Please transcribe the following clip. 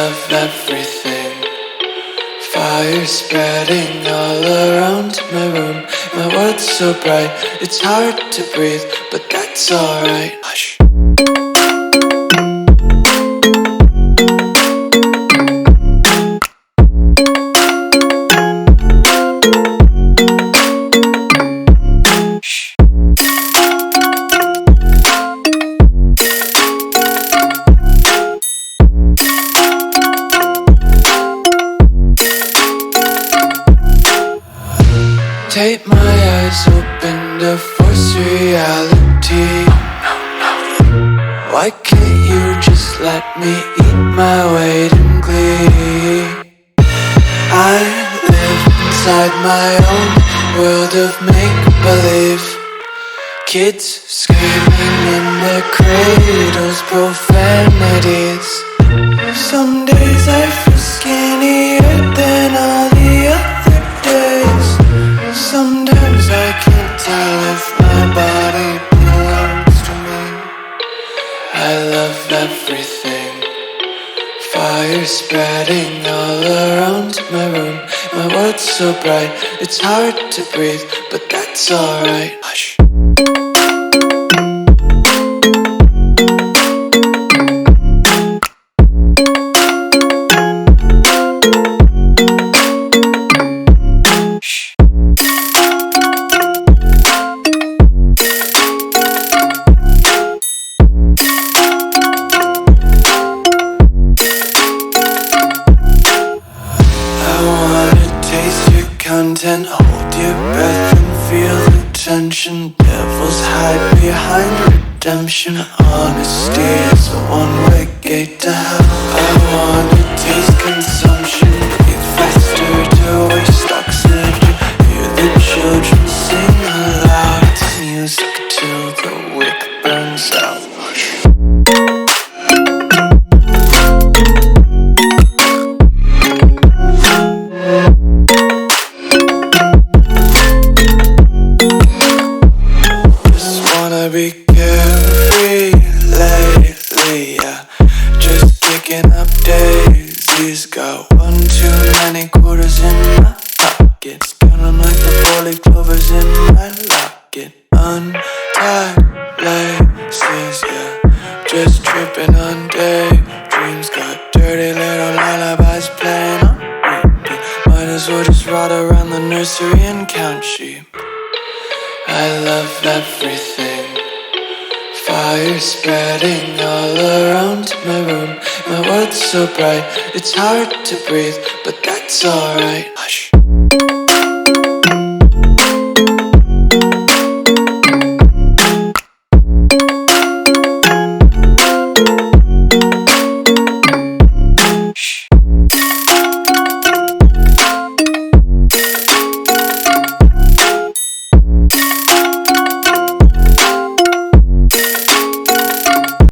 love everything. Fire spreading all around my room. My world's so bright, it's hard to breathe, but that's alright. Hush. Take my eyes open to force reality. Why can't you just let me eat my weight in glee? I live inside my own world of make-believe. Kids screaming in their cradles, profanities. Some days I feel skinnier than all the other days. Sometimes I can't tell if my body belongs to me. I love everything. Fire spreading all around my room. My world's so bright, it's hard to breathe, but that's alright. Hush. Content, hold your breath and feel the tension. Devils hide behind redemption. Honesty is a one-way gate to hell. I wanna taste consumption, breathe faster to waste oxygen. Hear the children sing aloud. It's music till the wick burns out. Be carefree lately, yeah. Just kicking up daisies. Got one too many quarters in my pockets. Count 'em like the 4-leaf clovers in my locket. Untied laces, yeah. Just tripping on daydreams. Got dirty little lullabies playing on repeat. Might as well just ride around the nursery and count sheep. I love everything. Fire spreading all around my room. My world's so bright, it's hard to breathe, but that's alright. Hush.